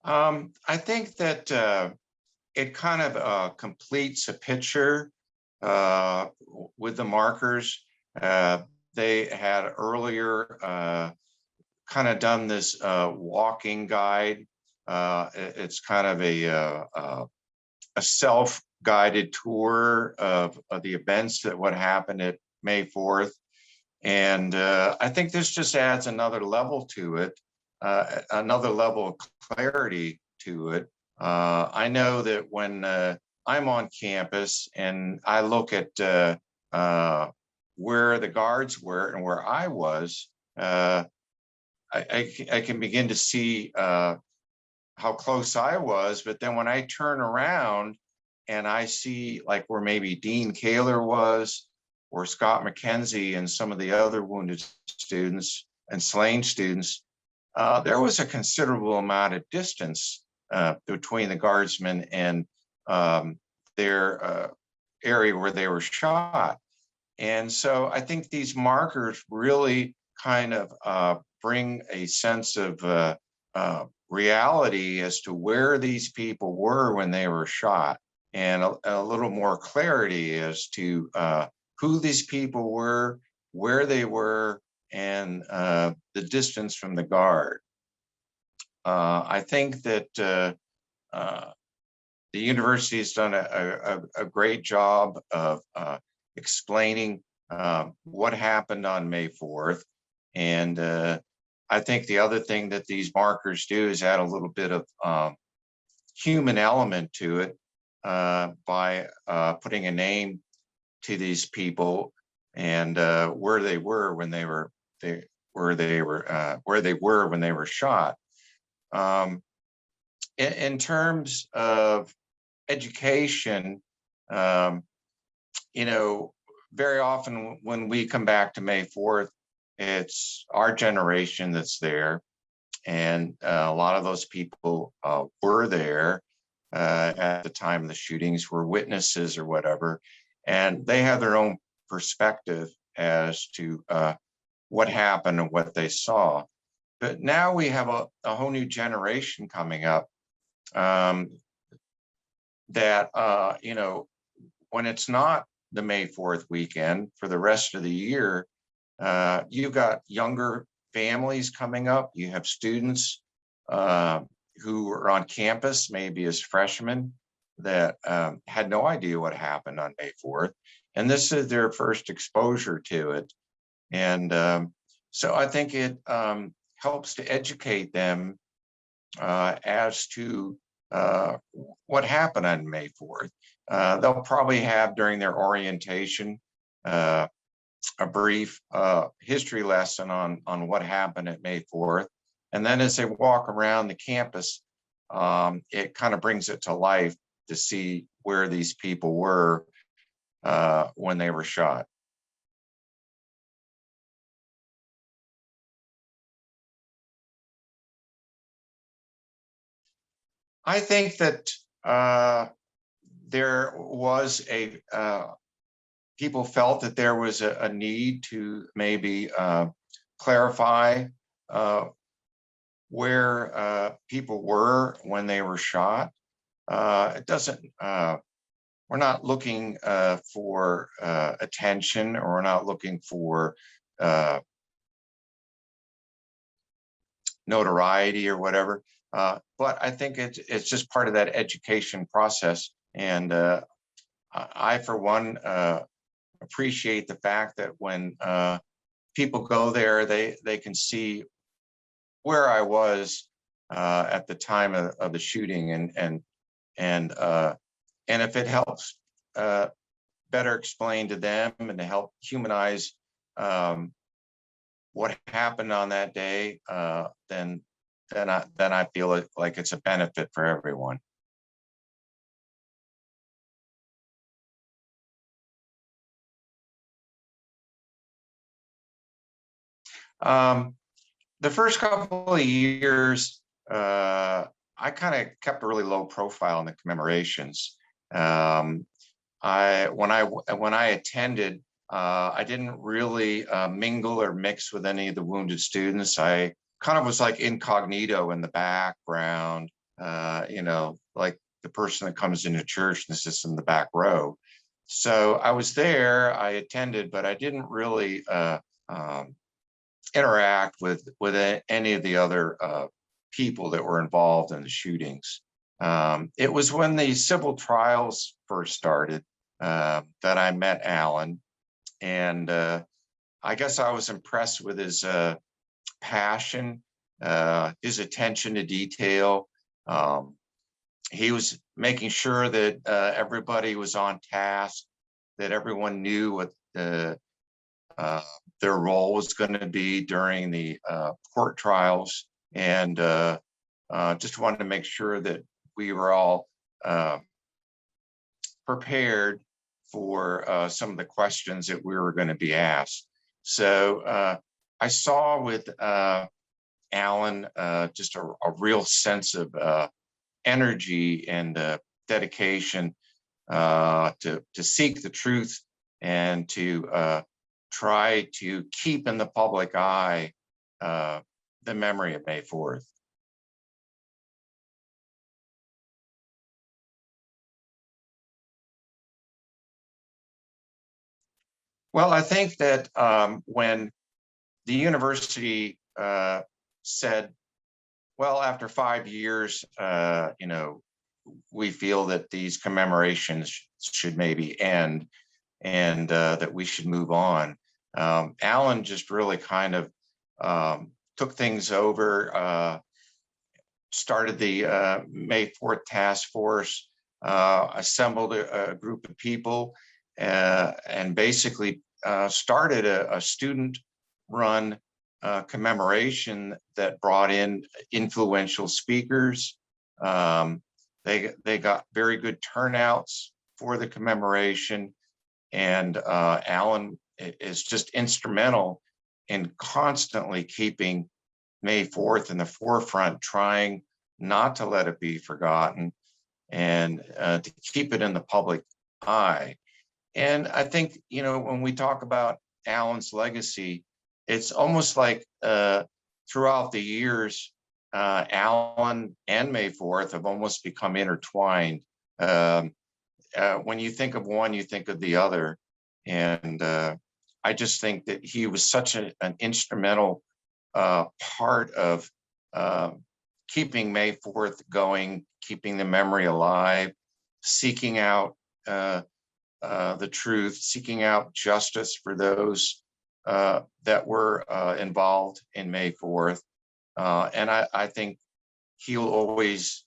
I think that it kind of completes a picture with the markers. Uh, they had earlier kind of done this walking guide. It's kind of a self-guided tour of the events that what happened at May 4th. And I think this just adds another level to it, another level of clarity to it. I know that when I'm on campus and I look at where the guards were and where I was, I can begin to see how close I was. But then when I turn around and I see like where maybe Dean Kaler was, or Scott McKenzie and some of the other wounded students and slain students, there was a considerable amount of distance between the guardsmen and their area where they were shot. And so I think these markers really kind of bring a sense of reality as to where these people were when they were shot, and a little more clarity as to who these people were, where they were, and the distance from the guard. I think that the university has done a great job of explaining what happened on May 4th. And I think the other thing that these markers do is add a little bit of human element to it by putting a name to these people and where they were when they were where they were when they were shot. In terms of education, you know, very often when we come back to May 4th, it's our generation that's there, and a lot of those people were there at the time of the shootings, were witnesses or whatever, and they have their own perspective as to what happened and what they saw. But now we have a whole new generation coming up that, you know, when it's not the May 4th weekend, for the rest of the year, you've got younger families coming up. You have students who are on campus, maybe as freshmen, that had no idea what happened on May 4th. And this is their first exposure to it. And so I think it helps to educate them as to what happened on May 4th. They'll probably have during their orientation a brief history lesson on what happened at May 4th. And then as they walk around the campus, it kind of brings it to life to see where these people were when they were shot. I think that there was people felt that there was a need to maybe clarify where people were when they were shot. It doesn't, we're not looking for attention, or we're not looking for notoriety or whatever. But I think it's just part of that education process. And I, for one, appreciate the fact that when people go there, they can see where I was at the time of the shooting, and if it helps better explain to them and to help humanize what happened on that day, then I feel like it's a benefit for everyone. The first couple of years, I kind of kept a really low profile in the commemorations. When I attended, I didn't really mingle or mix with any of the wounded students. I kind of was like incognito in the background, like the person that comes into church and sits in the back row. So I was there, I attended, but I didn't really um, interact with any of the other people that were involved in the shootings. It was when the civil trials first started that I met Alan, and I guess I was impressed with his passion, his attention to detail. Um, he was making sure that everybody was on task, that everyone knew what uh, their role was going to be during the court trials, and just wanted to make sure that we were all uh, prepared for some of the questions that we were going to be asked. So I saw with Alan just a real sense of energy and dedication to seek the truth and to try to keep in the public eye the memory of May 4th. Well, I think that when the university said, well, after 5 years, we feel that these commemorations should maybe end, and that we should move on. Alan just really kind of took things over, started the May 4th task force, assembled a group of people, and basically started a student-run commemoration that brought in influential speakers. They got very good turnouts for the commemoration, and Alan is just instrumental in constantly keeping May 4th in the forefront, trying not to let it be forgotten and to keep it in the public eye. And I think, when we talk about Alan's legacy, it's almost like throughout the years, Alan and May 4th have almost become intertwined. When you think of one, you think of the other. And I just think that he was such an instrumental part of keeping May 4th going, keeping the memory alive, seeking out the truth, seeking out justice for those that were involved in May 4th. And I think he'll always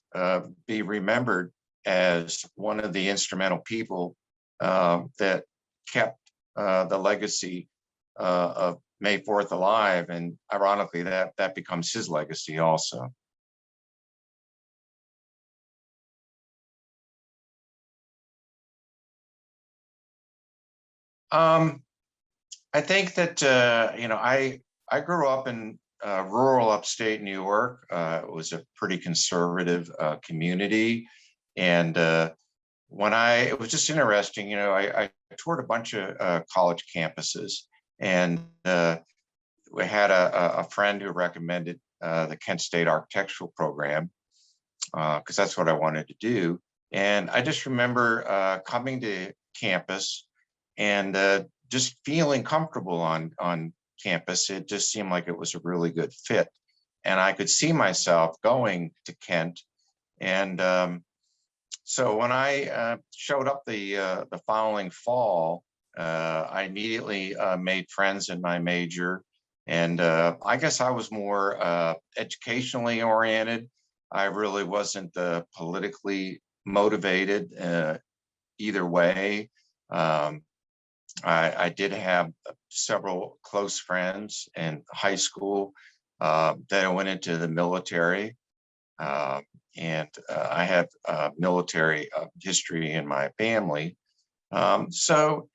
be remembered as one of the instrumental people that kept the legacy of May 4th alive. And ironically, that becomes his legacy also. I think that I grew up in rural upstate New York. It was a pretty conservative community, and it was just interesting. I toured a bunch of college campuses, and we had a friend who recommended the Kent State architectural program because that's what I wanted to do. And I just remember coming to campus and just feeling comfortable on campus. It just seemed like it was a really good fit, and I could see myself going to Kent. And so when I showed up the following fall, I immediately made friends in my major, and I guess I was more educationally oriented. I really wasn't politically motivated either way. I did have several close friends in high school that I went into the military, and I have military history in my family. So,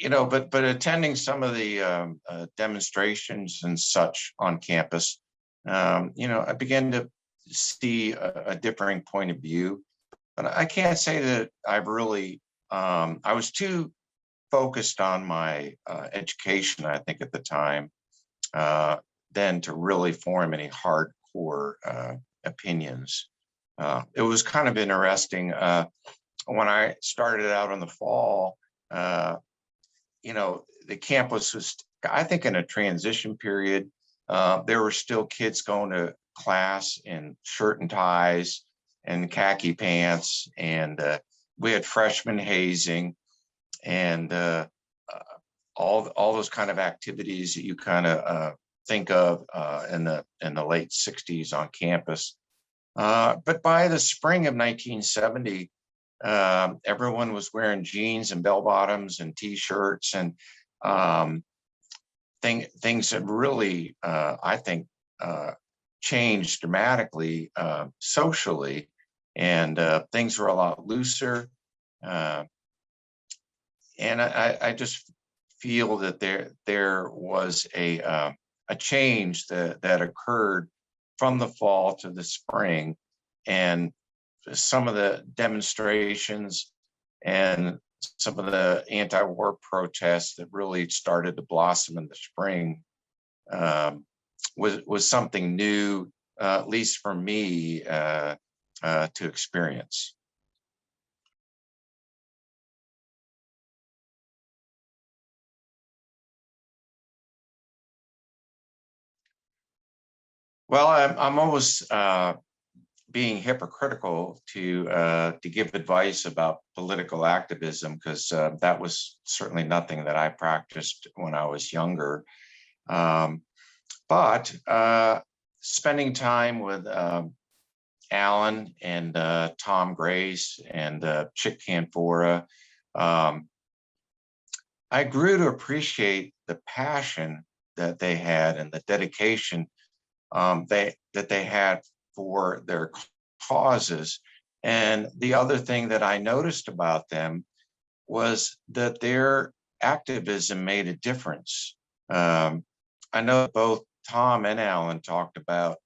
but attending some of the demonstrations and such on campus, I began to see a differing point of view. But I can't say that I've really, I was too focused on my education, I think, at the time, than to really form any hardcore opinions. It was kind of interesting when I started out in the fall. The campus was, I think, in a transition period. There were still kids going to class in shirt and ties and khaki pants, and we had freshman hazing, and all those kind of activities that you kind of think of in the late '60s on campus. But by the spring of 1970, everyone was wearing jeans and bell bottoms and t-shirts, and things had really, I think, changed dramatically socially, and things were a lot looser. And I just feel that there was a change that occurred from the fall to the spring, and some of the demonstrations and some of the anti-war protests that really started to blossom in the spring was something new, at least for me, to experience. Well, I'm always being hypocritical to give advice about political activism, because that was certainly nothing that I practiced when I was younger. But spending time with Alan and Tom Grace and Chick Canfora, I grew to appreciate the passion that they had and the dedication that they had for their causes. And the other thing that I noticed about them was that their activism made a difference. I know both Tom and Alan talked about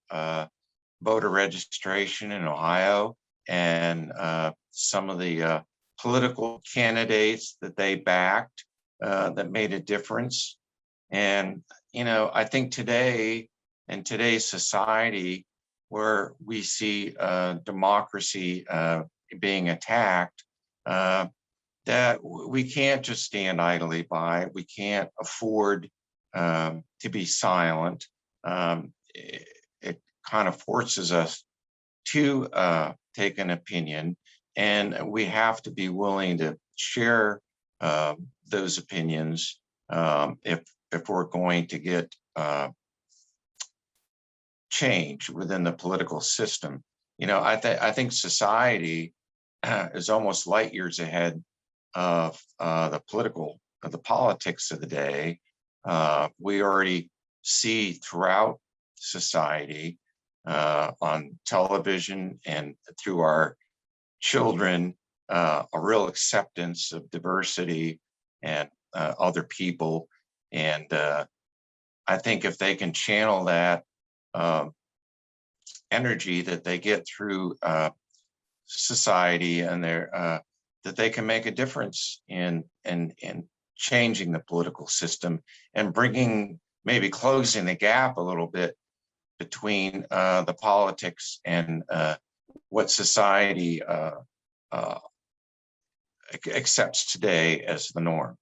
voter registration in Ohio, and some of the political candidates that they backed that made a difference. And, I think today, in today's society, where we see democracy being attacked, that we can't just stand idly by. We can't afford to be silent. It kind of forces us to take an opinion, and we have to be willing to share those opinions if we're going to get change within the political system. I think society is almost light years ahead of the politics of the day. We already see throughout society, on television and through our children, a real acceptance of diversity and other people. And I think if they can channel that energy that they get through society, and that they can make a difference in changing the political system, and maybe closing the gap a little bit between the politics and what society accepts today as the norm.